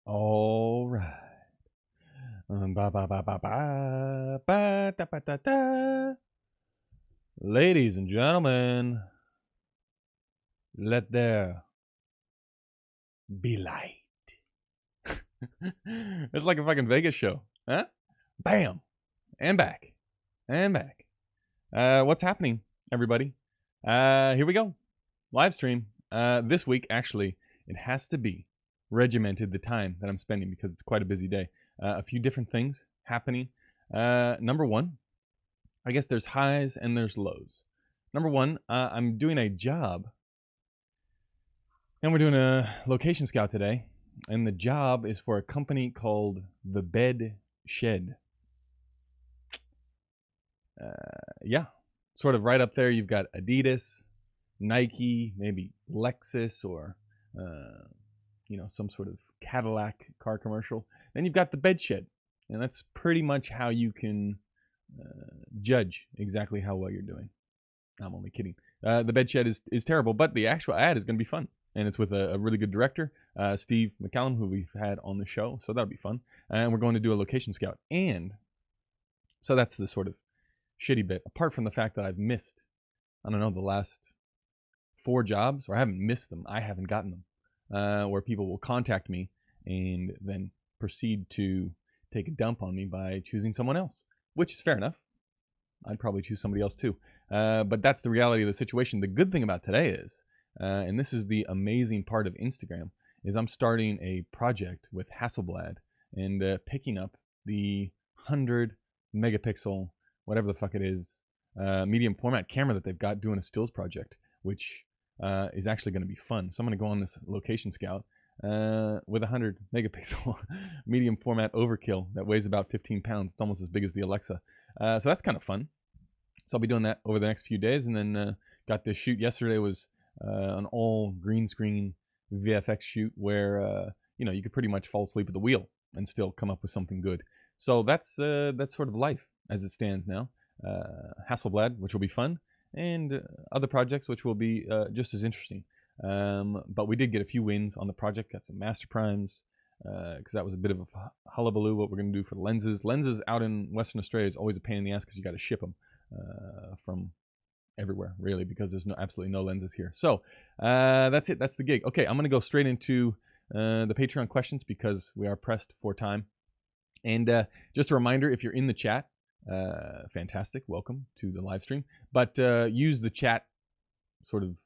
All right. Ba ba ba ba ba ba da ba da da. Ladies and gentlemen, let there be light. It's like a fucking Vegas show, huh? Bam, and back, and back. What's happening, everybody? Here we go. Live stream. This week, actually, it has to be regimented the time that I'm spending because it's quite a busy day. A few different things happening. Number one, I guess there's highs and there's lows. Number one, I'm doing a job, and we're doing a location scout today, and the job is for a company called The Bed Shed. Yeah, sort of right up there. You've got Adidas, Nike, maybe Lexus, or some sort of Cadillac car commercial. Then you've got the bed shed, and that's pretty much how you can judge exactly how well you're doing. I'm only kidding. The bed shed is terrible, but the actual ad is going to be fun, and it's with a really good director, Steve McCallum, who we've had on the show, so that'll be fun. And we're going to do a location scout, and so that's the sort of shitty bit. Apart from the fact that I've missed, I don't know, the last 4 jobs, or I haven't missed them, I haven't gotten them, where people will contact me and then proceed to take a dump on me by choosing someone else, which is fair enough. I'd probably choose somebody else too. But that's the reality of the situation. The good thing about today is, and this is the amazing part of Instagram, is I'm starting a project with Hasselblad and picking up the 100 megapixel, whatever the fuck it is, medium format camera that they've got doing a stills project, which is actually going to be fun. So I'm going to go on this location scout with a 100 megapixel medium format overkill that weighs about 15 pounds. It's almost as big as the Alexa. So that's kind of fun. So I'll be doing that over the next few days, and then got this shoot yesterday. Was an all green screen VFX shoot where you could pretty much fall asleep at the wheel and still come up with something good. So that's sort of life as it stands now. Hasselblad, which will be fun, and other projects which will be just as interesting. But we did get a few wins on the project. Got some master primes because that was a bit of a hullabaloo. What we're going to do for the lenses. Lenses out in Western Australia is always a pain in the ass because you got to ship them from everywhere, really, because there's absolutely no lenses here. So that's it. That's the gig. Okay, I'm going to go straight into the Patreon questions because we are pressed for time. And just a reminder, if you're in the chat, fantastic. Welcome to the live stream. But use the chat, sort of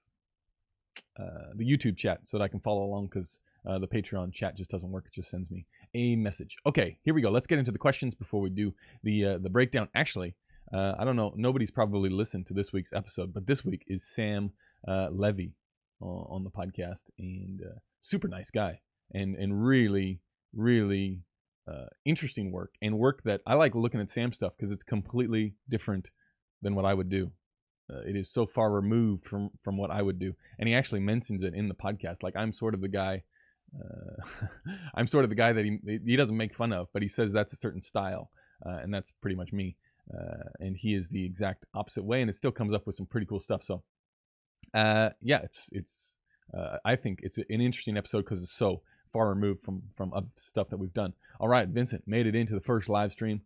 the YouTube chat, so that I can follow along because the Patreon chat just doesn't work. It just sends me a message. Okay, here we go. Let's get into the questions before we do the breakdown. Actually, I don't know. Nobody's probably listened to this week's episode, but this week is Sam Levy on the podcast, and super nice guy, and really, really interesting work, and work that I like looking at Sam stuff because it's completely different than what I would do. It is so far removed from what I would do, and he actually mentions it in the podcast. Like I'm sort of the guy. I'm sort of the guy that he doesn't make fun of, but he says that's a certain style, and that's pretty much me. And he is the exact opposite way, and it still comes up with some pretty cool stuff. So, yeah, it's I think it's an interesting episode because it's so far removed from other stuff that we've done. All right, Vincent made it into the first live stream.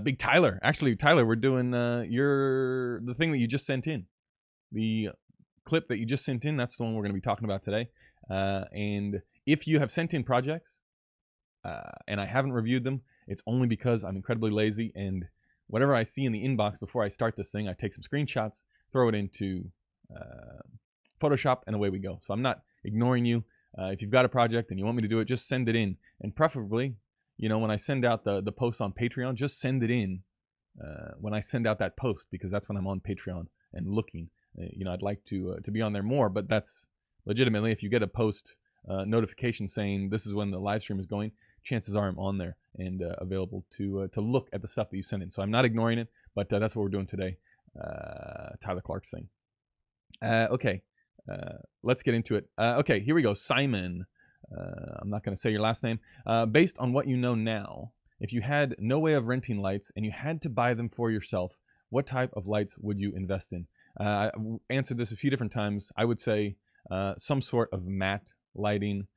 Big Tyler, actually, Tyler, we're doing the thing that you just sent in, the clip that you just sent in. That's the one we're going to be talking about today. And if you have sent in projects and I haven't reviewed them, it's only because I'm incredibly lazy, and whatever I see in the inbox before I start this thing, I take some screenshots, throw it into Photoshop, and away we go. So I'm not ignoring you. If you've got a project and you want me to do it, just send it in. And preferably, when I send out the post on Patreon, just send it in when I send out that post, because that's when I'm on Patreon and looking. I'd like to be on there more, but that's legitimately, if you get a post notification saying this is when the live stream is going, chances are I'm on there and available to look at the stuff that you send in. So I'm not ignoring it, but that's what we're doing today. Tyler Clark's thing. Okay, let's get into it. Okay, here we go. Simon, I'm not going to say your last name. Based on what you know now, if you had no way of renting lights and you had to buy them for yourself, what type of lights would you invest in? I answered this a few different times. I would say some sort of matte lighting,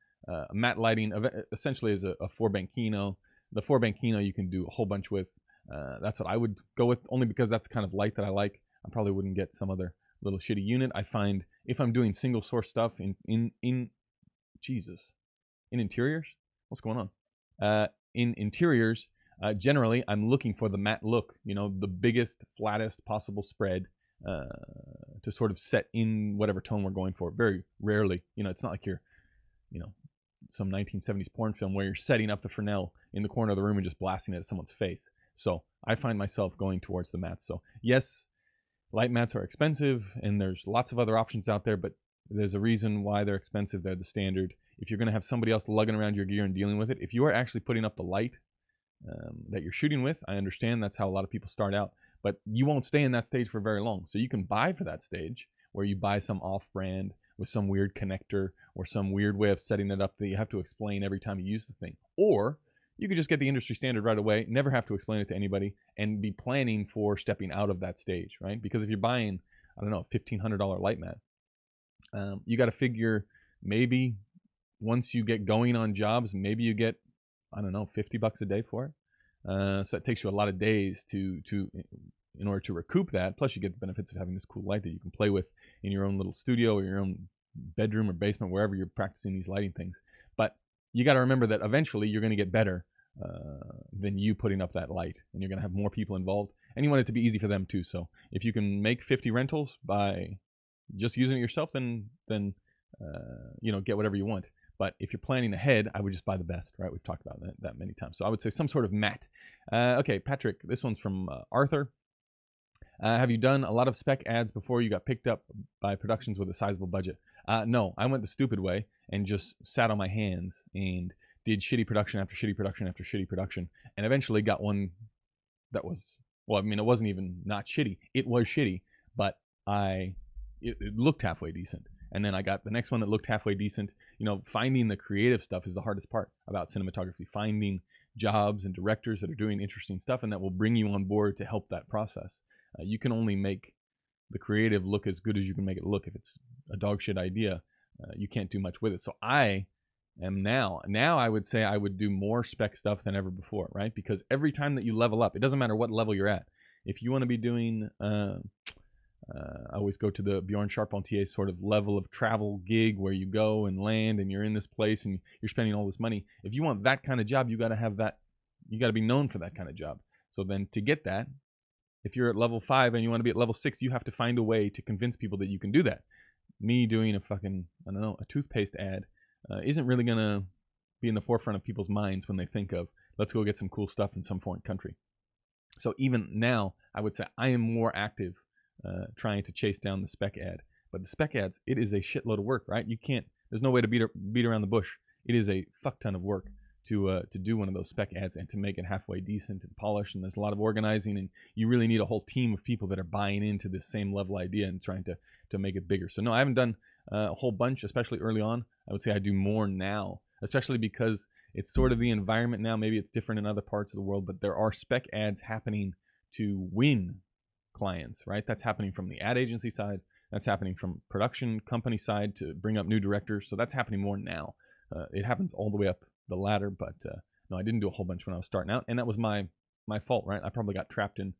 Matte lighting essentially is a 4-bank Kino. The 4-bank Kino you can do a whole bunch with. That's what I would go with, only because that's the kind of light that I like. I probably wouldn't get some other little shitty unit. I find if I'm doing single source stuff in interiors, what's going on? In interiors, generally I'm looking for the matte look. You know, the biggest, flattest possible spread to sort of set in whatever tone we're going for. Very rarely, you know, it's not like you're, you know, some 1970s porn film where you're setting up the Fresnel in the corner of the room and just blasting it at someone's face. So I find myself going towards the mattes. So yes, light mattes are expensive, and there's lots of other options out there, but there's a reason why they're expensive. They're the standard. If you're going to have somebody else lugging around your gear and dealing with it, if you are actually putting up the light that you're shooting with, I understand that's how a lot of people start out, but you won't stay in that stage for very long. So you can buy for that stage, where you buy some off-brand with some weird connector or some weird way of setting it up that you have to explain every time you use the thing. Or you could just get the industry standard right away, never have to explain it to anybody, and be planning for stepping out of that stage, right? Because if you're buying, I don't know, a $1,500 light mat, you got to figure maybe once you get going on jobs, maybe you get, I don't know, $50 a day for it. So it takes you a lot of days in order to recoup that. Plus you get the benefits of having this cool light that you can play with in your own little studio or your own bedroom or basement, wherever you're practicing these lighting things. But you got to remember that eventually you're going to get better than you putting up that light, and you're going to have more people involved, and you want it to be easy for them too. So if you can make 50 rentals by just using it yourself, then you know, get whatever you want. But if you're planning ahead, I would just buy the best, right? We've talked about that many times. So I would say some sort of matte. Okay, Patrick, this one's from Arthur. Have you done a lot of spec ads before you got picked up by productions with a sizable budget? No, I went the stupid way and just sat on my hands and did shitty production after shitty production after shitty production, and eventually got one that was, well, I mean, it wasn't even not shitty. It was shitty, but it looked halfway decent. And then I got the next one that looked halfway decent. You know, finding the creative stuff is the hardest part about cinematography. Finding jobs and directors that are doing interesting stuff and that will bring you on board to help that process. You can only make the creative look as good as you can make it look. If it's a dog shit idea, you can't do much with it. So I am now I would say I would do more spec stuff than ever before, right? Because every time that you level up, it doesn't matter what level you're at. If you want to be doing I always go to the Bjorn Charpentier sort of level of travel gig where you go and land and you're in this place and you're spending all this money. If you want that kind of job, you got to have that. You got to be known for that kind of job. So then to get that, if you're at level 5 and you want to be at level 6, you have to find a way to convince people that you can do that. Me doing a fucking, I don't know, a toothpaste ad isn't really going to be in the forefront of people's minds when they think of, let's go get some cool stuff in some foreign country. So even now, I would say I am more active trying to chase down the spec ad. But the spec ads, it is a shitload of work, right? You can't, there's no way to beat around the bush. It is a fuck ton of work to do one of those spec ads and to make it halfway decent and polished. And there's a lot of organizing, and you really need a whole team of people that are buying into this same level idea and trying to make it bigger. So no, I haven't done a whole bunch, especially early on. I would say I do more now, especially because it's sort of the environment now. Maybe it's different in other parts of the world, but there are spec ads happening to win clients, right? That's happening from the ad agency side. That's happening from production company side to bring up new directors. So that's happening more now. It happens all the way up the ladder, but no, I didn't do a whole bunch when I was starting out, and that was my fault, right? I probably got trapped in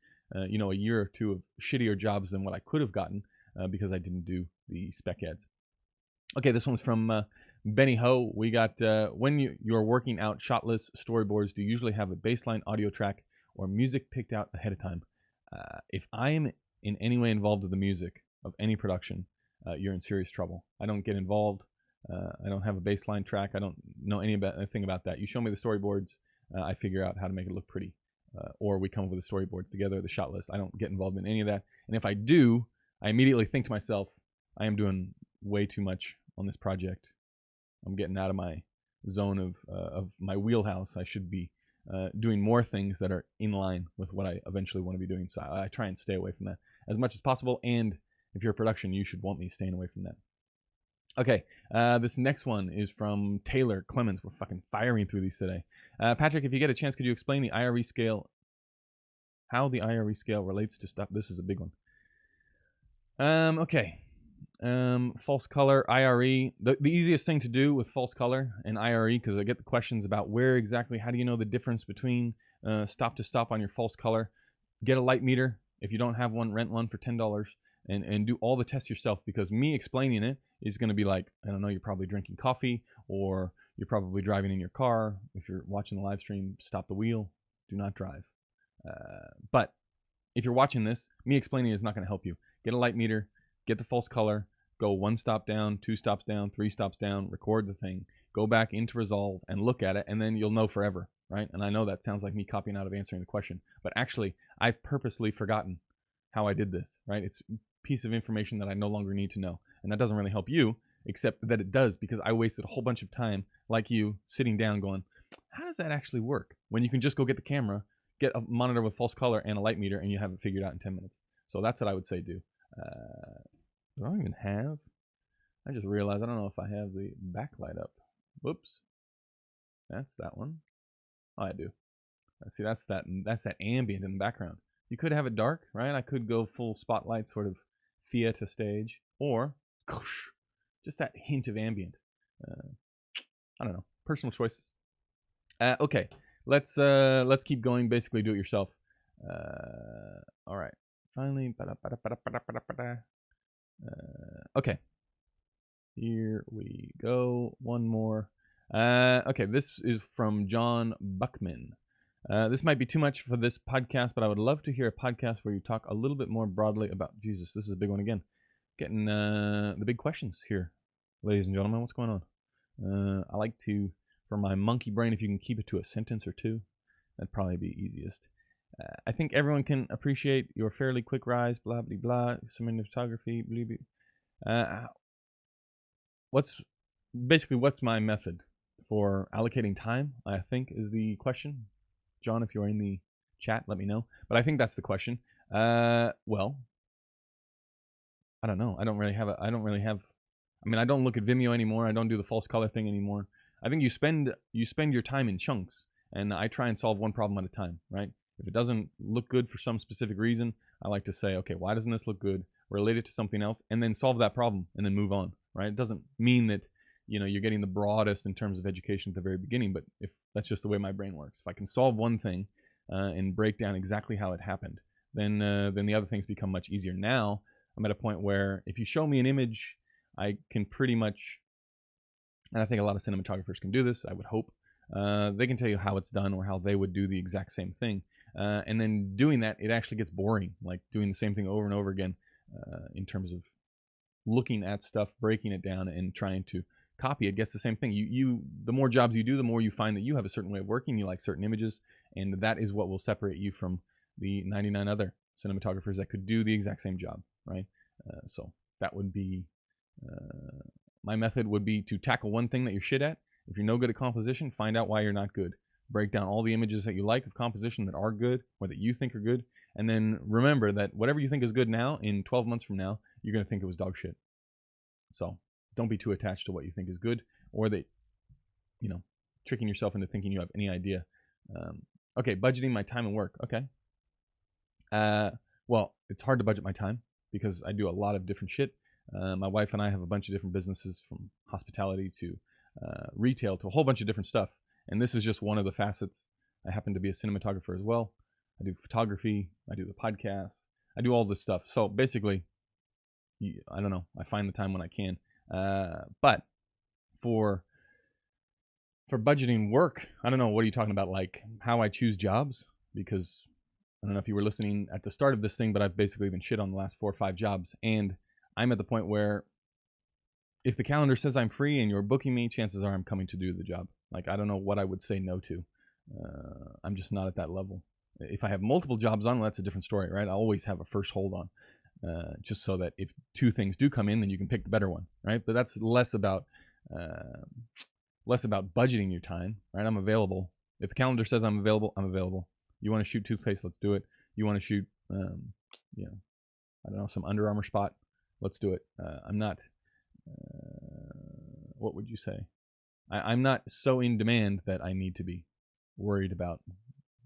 you know, a year or two of shittier jobs than what I could have gotten because I didn't do the spec ads. Okay, this one's from Benny Ho. We got when you're working out shotless storyboards, do you usually have a baseline audio track or music picked out ahead of time? If I am in any way involved with the music of any production, you're in serious trouble. I don't get involved. I don't have a baseline track. I don't know anything about that. You show me the storyboards, I figure out how to make it look pretty. Or we come up with the storyboards together, the shot list. I don't get involved in any of that. And if I do, I immediately think to myself, I am doing way too much on this project. I'm getting out of my zone of my wheelhouse. I should be doing more things that are in line with what I eventually want to be doing. So I try and stay away from that as much as possible. And if you're a production, you should want me staying away from that. Okay, this next one is from Taylor Clemens. We're fucking firing through these today. Patrick, if you get a chance, could you explain the IRE scale, how the IRE scale relates to stuff? This is a big one. Okay. false color, IRE. The easiest thing to do with false color and IRE, because I get the questions about where exactly, how do you know the difference between stop to stop on your false color? Get a light meter. If you don't have one, rent one for $10 and do all the tests yourself, because me explaining it is going to be like, I don't know, you're probably drinking coffee or you're probably driving in your car. If you're watching the live stream, stop the wheel. Do not drive. But if you're watching this, me explaining it is not going to help you. Get a light meter, get the false color, go 1 stop down, 2 stops down, 3 stops down, record the thing, go back into Resolve and look at it, and then you'll know forever, right? And I know that sounds like me copying out of answering the question, but actually, I've purposely forgotten how I did this, right? It's a piece of information that I no longer need to know, and that doesn't really help you, except that it does, because I wasted a whole bunch of time, like you, sitting down going, how does that actually work? When you can just go get the camera, get a monitor with false color and a light meter, and you have it figured out in 10 minutes. So that's what I would say do. Do I even have? I just realized I don't know if I have the backlight up. Whoops. That's that one. Oh, I do. See, that's that ambient in the background. You could have it dark, right? I could go full spotlight, sort of theater stage, or just that hint of ambient. I don't know. Personal choices. Okay. Let's keep going. Basically, do it yourself. All right. Finally. Okay. Here we go. One more. Okay, this is from John Buckman. This might be too much for this podcast, but I would love to hear a podcast where you talk a little bit more broadly about Jesus. This is a big one again. Getting the big questions here, ladies and gentlemen. What's going on? I like to, for my monkey brain, if you can keep it to a sentence or two, that'd probably be easiest. I think everyone can appreciate your fairly quick rise, blah, blah, blah, cinematography, blah, blah. What's my method for allocating time, I think, is the question. John, if you're in the chat, let me know. But I think that's the question. Well, I don't know. I don't really have, I don't look at Vimeo anymore. I don't do the false color thing anymore. I think you spend your time in chunks, and I try and solve one problem at a time, right? If it doesn't look good for some specific reason, I like to say, okay, why doesn't this look good? Relate it to something else, and then solve that problem, and then move on, right? It doesn't mean that, you're getting the broadest in terms of education at the very beginning, but if that's just the way my brain works. If I can solve one thing and break down exactly how it happened, then the other things become much easier. Now, I'm at a point where if you show me an image, I can pretty much, and I think a lot of cinematographers can do this, I would hope, they can tell you how it's done or how they would do the exact same thing. And then doing that, it actually gets boring, like doing the same thing over and over again in terms of looking at stuff, breaking it down, and trying to copy it. Gets the same thing. The more jobs you do, the more you find that you have a certain way of working, you like certain images, and that is what will separate you from the 99 other cinematographers that could do the exact same job, right? So that would be, my method would be to tackle one thing that you're shit at. If you're no good at composition, find out why you're not good. Break down all the images that you like of composition that are good or that you think are good. And then remember that whatever you think is good now, in 12 months from now, you're going to think it was dog shit. So don't be too attached to what you think is good, or that, tricking yourself into thinking you have any idea. Okay, budgeting my time and work. Okay. Well, it's hard to budget my time because I do a lot of different shit. My wife and I have a bunch of different businesses, from hospitality to retail to a whole bunch of different stuff. And this is just one of the facets. I happen to be a cinematographer as well. I do photography. I do the podcast. I do all this stuff. So basically, I don't know. I find the time when I can. But for budgeting work, I don't know. What are you talking about? Like how I choose jobs? Because I don't know if you were listening at the start of this thing, but I've basically been shit on the last 4 or 5 jobs. And I'm at the point where if the calendar says I'm free and you're booking me, chances are I'm coming to do the job. Like, I don't know what I would say no to. I'm just not at that level. If I have multiple jobs on, well, that's a different story, right? I always have a first hold on, just so that if 2 things do come in, then you can pick the better one, right? But that's less about budgeting your time, right? I'm available. If the calendar says I'm available, I'm available. You want to shoot toothpaste? Let's do it. You want to shoot, I don't know, some Under Armour spot? Let's do it. I'm not, what would you say? I'm not so in demand that I need to be worried about,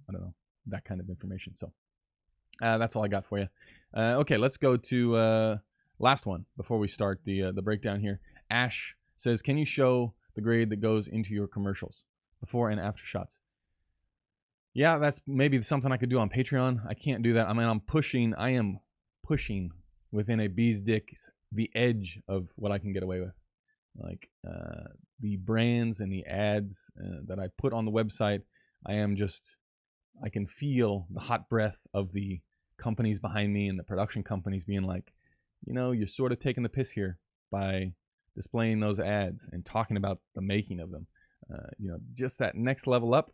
I don't know, that kind of information. So that's all I got for you. Okay, let's go to last one before we start the breakdown here. Ash says, can you show the grade that goes into your commercials, before and after shots? Yeah, that's maybe something I could do on Patreon. I can't do that. I mean, I am pushing within a bee's dick the edge of what I can get away with. Like the brands and the ads that I put on the website, I can feel the hot breath of the companies behind me and the production companies being like, you're sort of taking the piss here by displaying those ads and talking about the making of them. Just that next level up,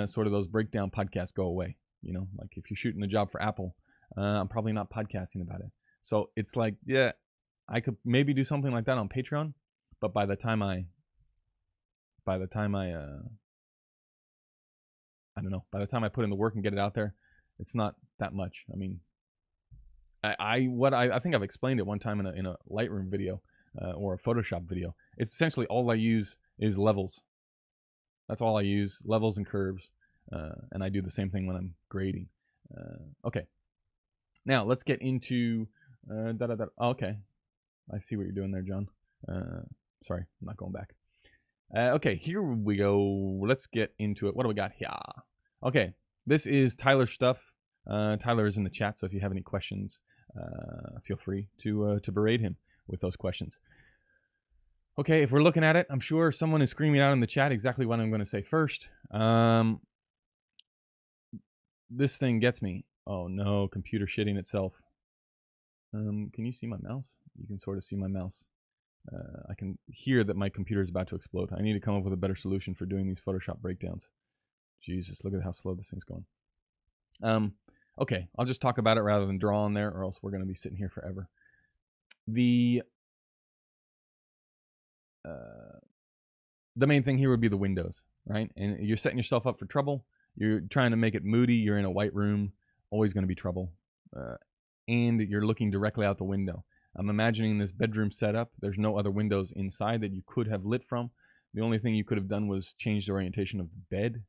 sort of those breakdown podcasts go away. Like if you're shooting a job for Apple, I'm probably not podcasting about it. So it's like, yeah, I could maybe do something like that on Patreon, but by the time I I don't know, by the time I put in the work and get it out there, it's not that much. I mean, I think I've explained it one time in a Lightroom video or a Photoshop video. It's essentially all I use is levels. That's all I use, levels and curves, and I do the same thing when I'm grading. Okay, now let's get into okay, I see what you're doing there, John. Sorry, I'm not going back. Okay, here we go. Let's get into it. What do we got here? Okay, this is Tyler's stuff. Tyler is in the chat, so if you have any questions, feel free to berate him with those questions. Okay, if we're looking at it, I'm sure someone is screaming out in the chat exactly what I'm going to say first. This thing gets me. Oh no, computer shitting itself. Can you see my mouse? You can sort of see my mouse. I can hear that my computer is about to explode. I need to come up with a better solution for doing these Photoshop breakdowns. Jesus, look at how slow this thing's going. Okay, I'll just talk about it rather than draw on there, or else we're going to be sitting here forever. The main thing here would be the windows, right? And you're setting yourself up for trouble. You're trying to make it moody. You're in a white room. Always going to be trouble. And you're looking directly out the window. I'm imagining this bedroom setup. There's no other windows inside that you could have lit from. The only thing you could have done was change the orientation of the bed.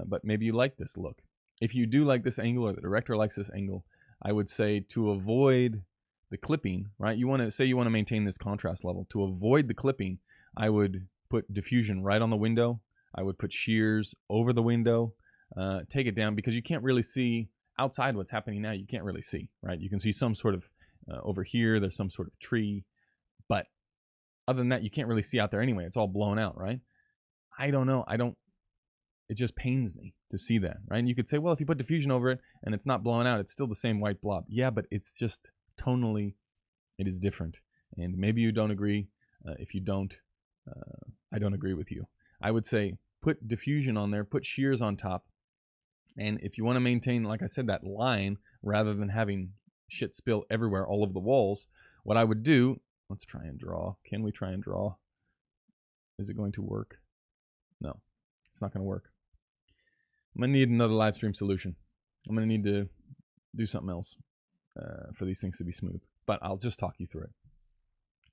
But maybe you like this look. If you do like this angle, or the director likes this angle, I would say to avoid the clipping, right? You want to maintain this contrast level. To avoid the clipping, I would put diffusion right on the window. I would put shears over the window. Take it down, because you can't really see outside what's happening now. You can't really see, right? You can see some sort of over here, there's some sort of tree, but other than that, you can't really see out there anyway. It's all blown out, right? I don't know. It just pains me to see that, right? And you could say, well, if you put diffusion over it and it's not blown out, it's still the same white blob. Yeah, but it's just tonally, it is different. And maybe you don't agree. If you don't, I don't agree with you. I would say put diffusion on there, put shears on top. And if you want to maintain, like I said, that line, rather than having shit spill everywhere all over the walls, what I would do, let's try and draw. Can we try and draw? Is it going to work? No, it's not going to work. I'm going to need another live stream solution. I'm going to need to do something else for these things to be smooth, but I'll just talk you through it.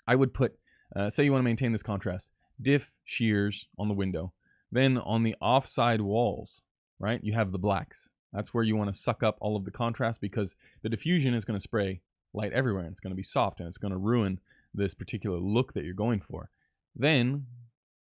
I would put, say you want to maintain this contrast, diff shears on the window. Then on the offside walls, right, you have the blacks. That's where you want to suck up all of the contrast, because the diffusion is going to spray light everywhere, and it's going to be soft, and it's going to ruin this particular look that you're going for. Then,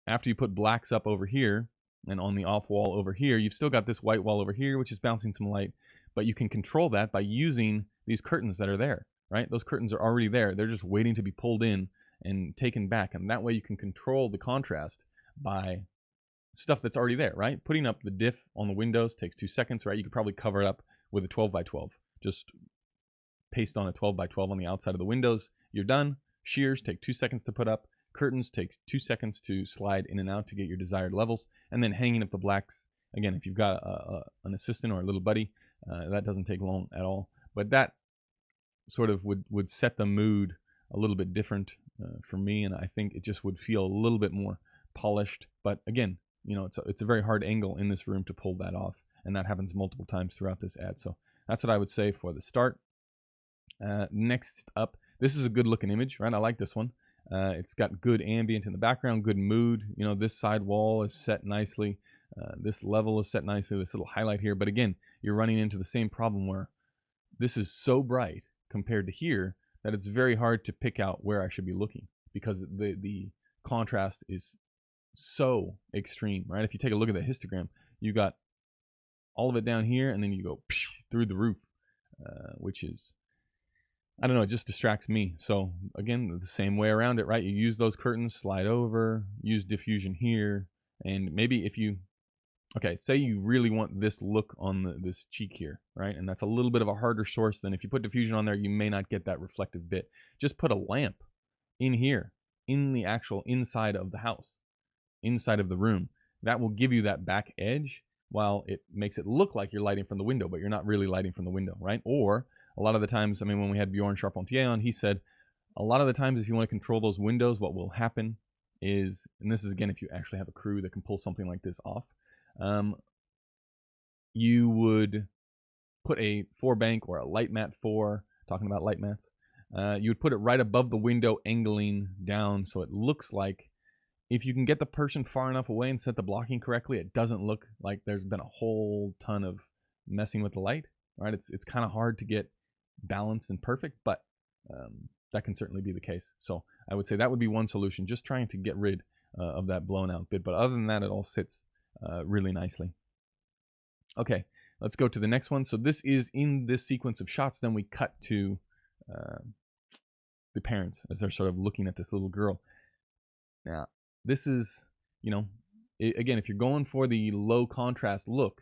after you put blacks up over here, and on the off wall over here, you've still got this white wall over here, which is bouncing some light, but you can control that by using these curtains that are there, right? Those curtains are already there. They're just waiting to be pulled in and taken back, and that way you can control the contrast by stuff that's already there, right? Putting up the diff on the windows takes 2 seconds, right? You could probably cover it up with a 12x12. Just paste on a 12x12 on the outside of the windows. You're done. Shears take 2 seconds to put up. Curtains takes 2 seconds to slide in and out to get your desired levels. And then hanging up the blacks, again, if you've got an assistant or a little buddy, that doesn't take long at all. But that sort of would set the mood a little bit different for me, and I think it just would feel a little bit more polished. But again, it's a very hard angle in this room to pull that off, and that happens multiple times throughout this ad. So that's what I would say for the start. Next up, this is a good looking image, right? I like this one. It's got good ambient in the background, good mood. This side wall is set nicely. This level is set nicely, this little highlight here. But again, you're running into the same problem where this is so bright compared to here that it's very hard to pick out where I should be looking because the contrast is so extreme, right? If you take a look at the histogram, you got all of it down here, and then you go through the roof, which is, I don't know, it just distracts me. So again, the same way around it, right? You use those curtains, slide over, use diffusion here, and maybe if you, okay, say you really want this look on this cheek here, right? And that's a little bit of a harder source than if you put diffusion on there, you may not get that reflective bit. Just put a lamp in here, in the actual inside of the house, inside of the room. That will give you that back edge while it makes it look like you're lighting from the window, but you're not really lighting from the window, right? Or a lot of the times, I mean, when we had Bjorn Charpentier on, he said, a lot of the times if you want to control those windows, what will happen is, and this is again, if you actually have a crew that can pull something like this off, you would put a 4-bank or a light mat 4, talking about light mats, you would put it right above the window, angling down so it looks like, if you can get the person far enough away and set the blocking correctly, it doesn't look like there's been a whole ton of messing with the light, right? It's kind of hard to get balanced and perfect, but that can certainly be the case. So I would say that would be one solution, just trying to get rid of that blown out bit. But other than that, it all sits really nicely. Okay, let's go to the next one. So this is in this sequence of shots. Then we cut to the parents as they're sort of looking at this little girl. Now, this is, you know, again, if you're going for the low contrast look,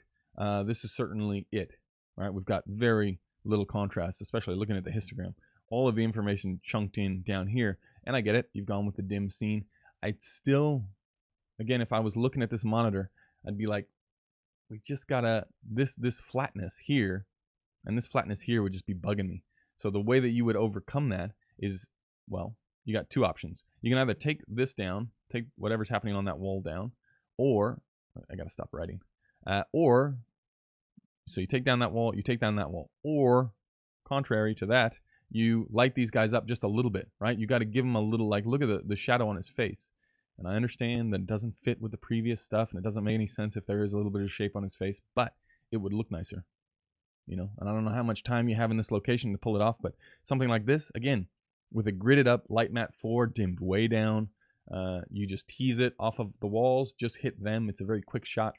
this is certainly it, right? We've got very little contrast, especially looking at the histogram. All of the information chunked in down here, and I get it. You've gone with the dim scene. I'd still, again, if I was looking at this monitor, I'd be like, we just gotta, this flatness here, and this flatness here would just be bugging me. So the way that you would overcome that is, well, you got two options. You can either take this down, take whatever's happening on that wall down, or, I gotta stop writing, or, so you take down that wall, you take down that wall, or, contrary to that, you light these guys up just a little bit, right? You gotta give them a little, like, look at the shadow on his face. And I understand that it doesn't fit with the previous stuff, and it doesn't make any sense if there is a little bit of shape on his face, but it would look nicer, you know? And I don't know how much time you have in this location to pull it off, but something like this, again, with a gridded up light mat 4 dimmed way down, you just tease it off of the walls, just hit them. It's a very quick shot.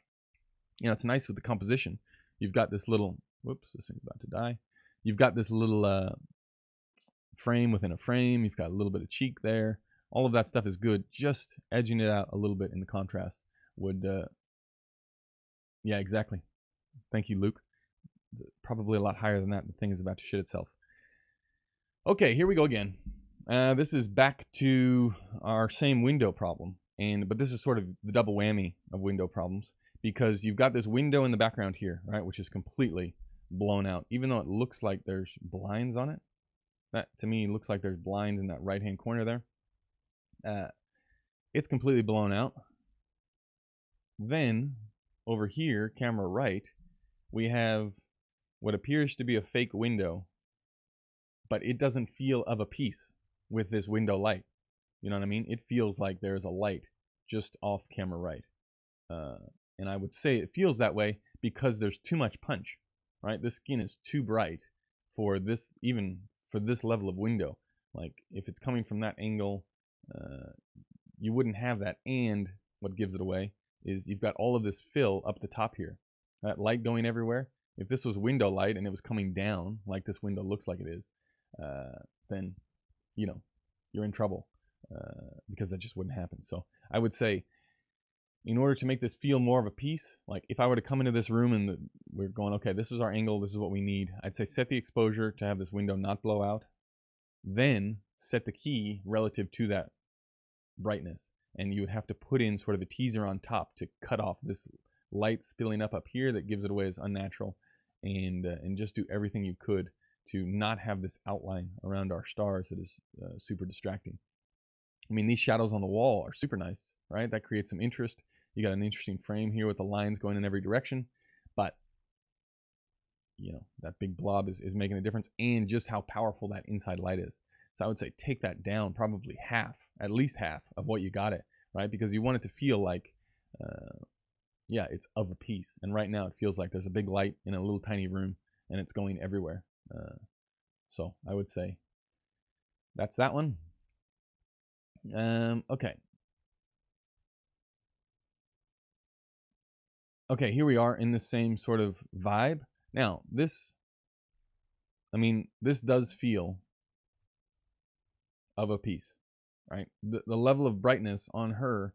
You know, it's nice with the composition. You've got this little, whoops, this thing's about to die. You've got this little frame within a frame. You've got a little bit of cheek there. All of that stuff is good. Just edging it out a little bit in the contrast would, yeah, exactly. Thank you, Luke. Probably a lot higher than that. The thing is about to shit itself. Okay, here we go again. This is back to our same window problem, but this is sort of the double whammy of window problems, because you've got this window in the background here, right, which is completely blown out, even though it looks like there's blinds on it. That, to me, looks like there's blinds in that right-hand corner there. It's completely blown out. Then, over here, camera right, we have what appears to be a fake window, but it doesn't feel of a piece with this window light. You know what I mean? It feels like there's a light just off camera right. And I would say it feels that way because there's too much punch, right? This skin is too bright for this, even for this level of window. Like, if it's coming from that angle, you wouldn't have that. And what gives it away is you've got all of this fill up the top here. That light going everywhere. If this was window light and it was coming down, like this window looks like it is, then, you know, you're in trouble, because that just wouldn't happen. So I would say, in order to make this feel more of a piece, like if I were to come into this room and we're going, okay, this is our angle, this is what we need, I'd say set the exposure to have this window not blow out, then set the key relative to that brightness, and you would have to put in sort of a teaser on top to cut off this light spilling up here that gives it away as unnatural, and just do everything you could to not have this outline around our stars that is super distracting. I mean, these shadows on the wall are super nice, right? That creates some interest. You got an interesting frame here with the lines going in every direction, but you know, that big blob is making a difference, and just how powerful that inside light is. So I would say take that down probably half, at least half of what you got it, right? Because you want it to feel like, yeah, it's of a piece. And right now it feels like there's a big light in a little tiny room and it's going everywhere. So I would say That's that one. Okay. Okay, here we are in the same sort of vibe. Now, this, I mean, this does feel of a piece, right? The level of brightness on her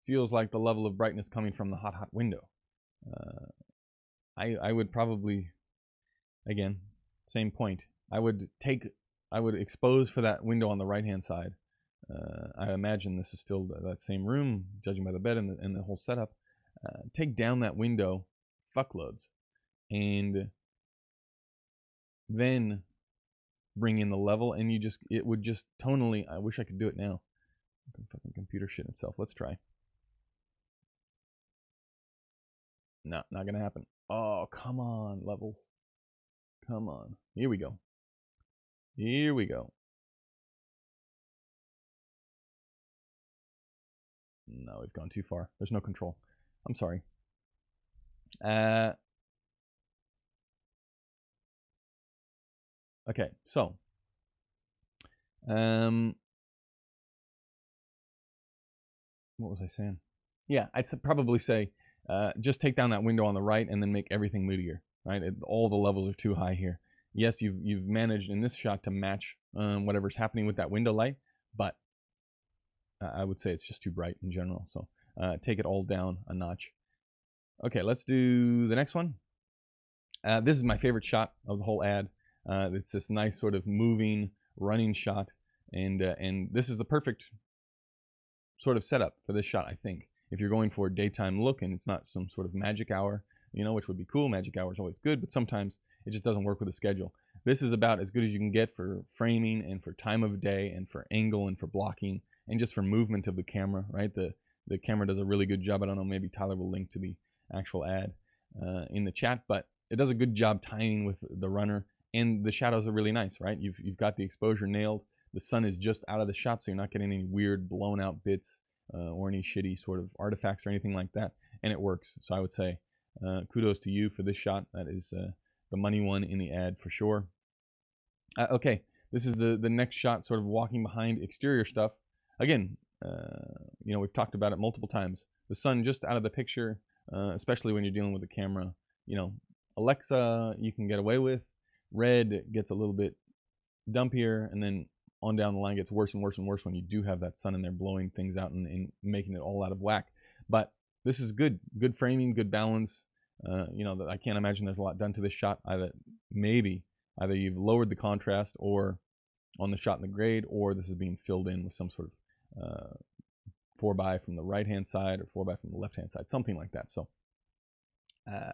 feels like the level of brightness coming from the hot window. I would probably, again, same point. I would expose for that window on the right-hand side. I imagine this is still that same room, judging by the bed and the whole setup. Take down that window fuckloads, and then bring in the level, and it would just tonally. I wish I could do it now. Fucking computer shit itself. Let's try. No, not gonna happen. Oh, come on, levels. Come on. Here we go. Here we go. No, we've gone too far. There's no control. I'm sorry. Okay, so what was I saying? Yeah, I'd probably say just take down that window on the right and then make everything moodier, right? All the levels are too high here. Yes, you've managed in this shot to match whatever's happening with that window light, but I would say it's just too bright in general. So take it all down a notch. Okay, let's do the next one. This is my favorite shot of the whole ad. It's this nice sort of moving, running shot, and this is the perfect sort of setup for this shot, I think. If you're going for a daytime look and it's not some sort of magic hour, you know, which would be cool. Magic hour is always good, but sometimes it just doesn't work with the schedule. This is about as good as you can get for framing and for time of day and for angle and for blocking and just for movement of the camera, right? The camera does a really good job. I don't know, maybe Tyler will link to the actual ad in the chat, but it does a good job tying with the runner, and the shadows are really nice, right? You've got the exposure nailed. The sun is just out of the shot, so you're not getting any weird blown out bits or any shitty sort of artifacts or anything like that, and it works. So I would say kudos to you for this shot. That is the money one in the ad for sure. Okay, this is the next shot, sort of walking behind exterior stuff. Again, you know, we've talked about it multiple times. The sun just out of the picture, especially when you're dealing with the camera. You know, Alexa, you can get away with. Red gets a little bit dumpier, and then on down the line gets worse and worse and worse when you do have that sun in there blowing things out and making it all out of whack. But this is good framing, good balance. You know, I can't imagine there's a lot done to this shot. Either you've lowered the contrast or on the shot in the grade, or this is being filled in with some sort of 4x from the right hand side or 4x from the left hand side, something like that. So I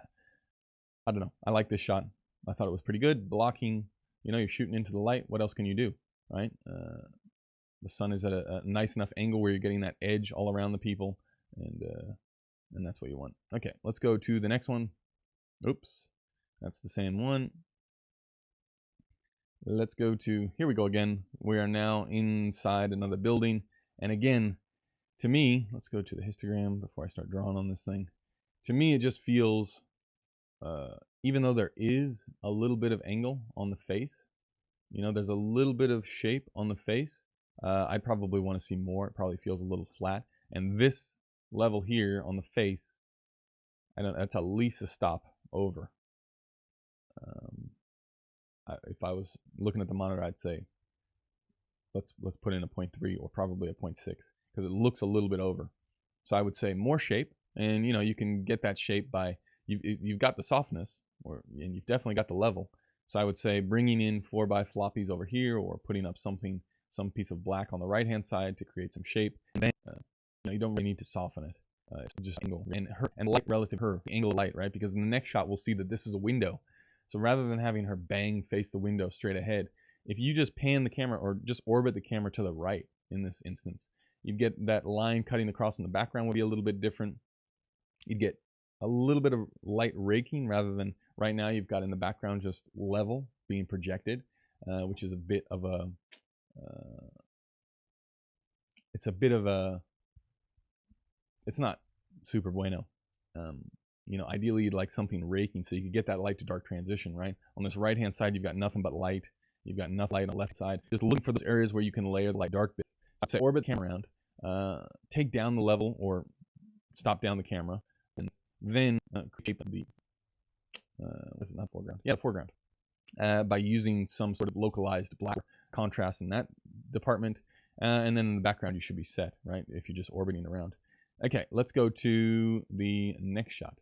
don't know, I like this shot. I thought it was pretty good. Blocking, you know, you're shooting into the light. What else can you do, right? The sun is at a nice enough angle where you're getting that edge all around the people, and that's what you want. Okay, let's go to the next one. Oops, that's the same one. Let's go to, here we go again. We are now inside another building. And again, to me, let's go to the histogram before I start drawing on this thing. To me, it just feels, even though there is a little bit of angle on the face, you know, there's a little bit of shape on the face. I probably want to see more. It probably feels a little flat. And this level here on the face, that's at least a stop over. If I was looking at the monitor, I'd say let's put in a 0.3 or probably a 0.6 because it looks a little bit over. So I would say more shape, and you know, you can get that shape by you've got the softness, and you've definitely got the level. So I would say bringing in 4x floppies over here, or putting up some piece of black on the right hand side to create some shape. And then you know, you don't really need to soften it. It's just angle and light relative to her, the angle of light, right? Because in the next shot we'll see that this is a window. So rather than having her bang face the window straight ahead, if you just pan the camera or just orbit the camera to the right in this instance, you'd get that line cutting across in the background would be a little bit different. You'd get a little bit of light raking rather than right now you've got in the background just level being projected, which is a bit of a, it's not super bueno. You know, ideally you'd like something raking so you could get that light to dark transition, right? On this right hand side, you've got nothing but light. You've got enough light on the left side. Just looking for those areas where you can layer the light dark bits. I'd say orbit the camera around, take down the level or stop down the camera, and then create the was it not foreground? Yeah, foreground. By using some sort of localized black contrast in that department, and then in the background you should be set, right? If you're just orbiting around. Okay, let's go to the next shot.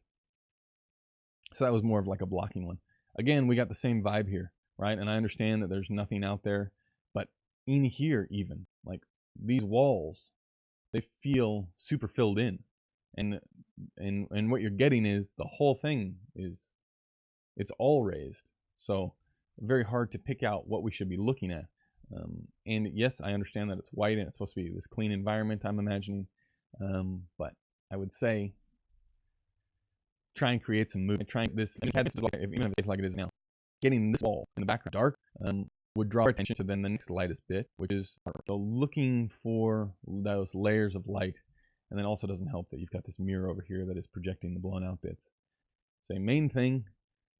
So that was more of like a blocking one. Again, we got the same vibe here, right? And I understand that there's nothing out there, but in here even, like these walls, they feel super filled in. And what you're getting is the whole thing is, it's all raised. So very hard to pick out what we should be looking at. And yes, I understand that it's white and it's supposed to be this clean environment, I'm imagining. But I would say try and create some movement. Trying this, even if it's like it is now, getting this wall in the background dark would draw attention to then the next lightest bit, which is so looking for those layers of light. And then also doesn't help that you've got this mirror over here that is projecting the blown out bits. So main thing,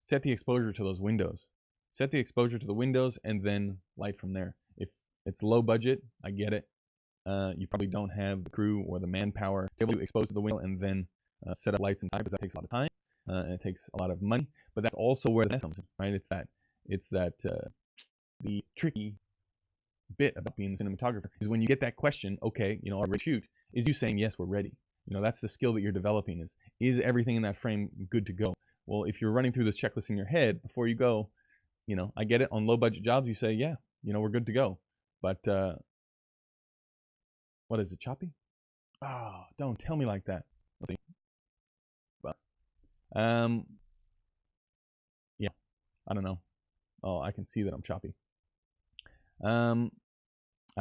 set the exposure to those windows. Set the exposure to the windows and then light from there. If it's low budget, I get it. You probably don't have the crew or the manpower to be able to expose to the window and then set up lights inside, because that takes a lot of time and it takes a lot of money. But that's also where the comes in, right? It's that the tricky bit about being a cinematographer is when you get that question, okay, you know, are we ready to shoot? Is you saying, yes, we're ready. You know, that's the skill that you're developing is everything in that frame good to go? Well, if you're running through this checklist in your head before you go, you know, I get it. On low budget jobs, you say, yeah, you know, we're good to go. But what is it, choppy? Oh, don't tell me like that. Let's see. But, yeah, I don't know. Oh, I can see that I'm choppy. I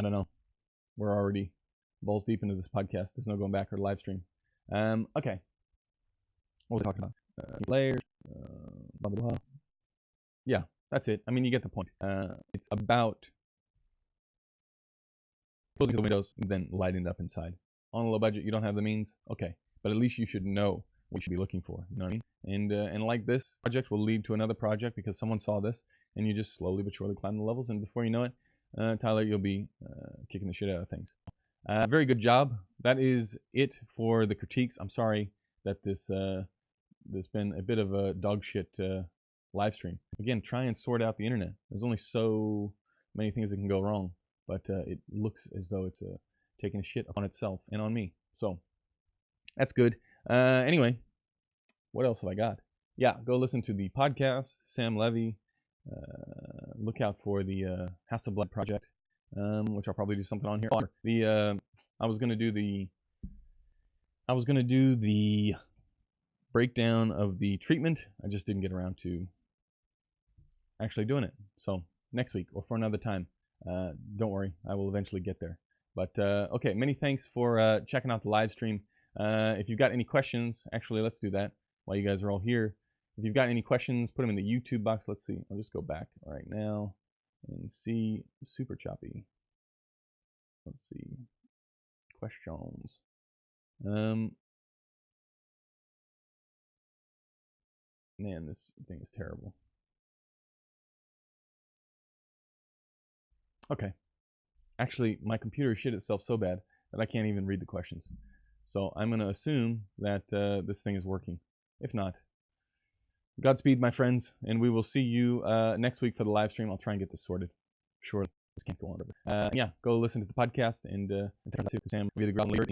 don't know. We're already balls deep into this podcast. There's no going back or live stream. Okay. What was I talking about? Layers. Blah, blah, blah. Yeah, that's it. I mean, you get the point. It's about closing the windows and then lighting it up inside. On a low budget, you don't have the means. Okay, but at least you should know what you should be looking for. You know what I mean? And like this project will lead to another project because someone saw this, and you just slowly but surely climb the levels, and before you know it, Tyler, you'll be kicking the shit out of things. Very good job. That is it for the critiques. I'm sorry that this been a bit of a dog shit live stream. Again, try and sort out the internet. There's only so many things that can go wrong, but it looks as though it's taking a shit on itself and on me. So that's good. Anyway, what else have I got? Yeah, go listen to the podcast, Sam Levy. Look out for the Hasselblad project, which I'll probably do something on here. I was gonna do the breakdown of the treatment. I just didn't get around to actually doing it. So next week or for another time. Don't worry, I will eventually get there. But okay, many thanks for checking out the live stream. If you've got any questions, actually, let's do that while you guys are all here. If you've got any questions, put them in the YouTube box. Let's see. I'll just go back right now and see. Super choppy. Let's see. Questions. Man, this thing is terrible. Okay. Actually, my computer shit itself so bad that I can't even read the questions. So I'm going to assume that this thing is working. If not, Godspeed, my friends, and we will see you next week for the live stream. I'll try and get this sorted. Sure, this can't go on. Yeah, go listen to the podcast and Sam will be the ground leader.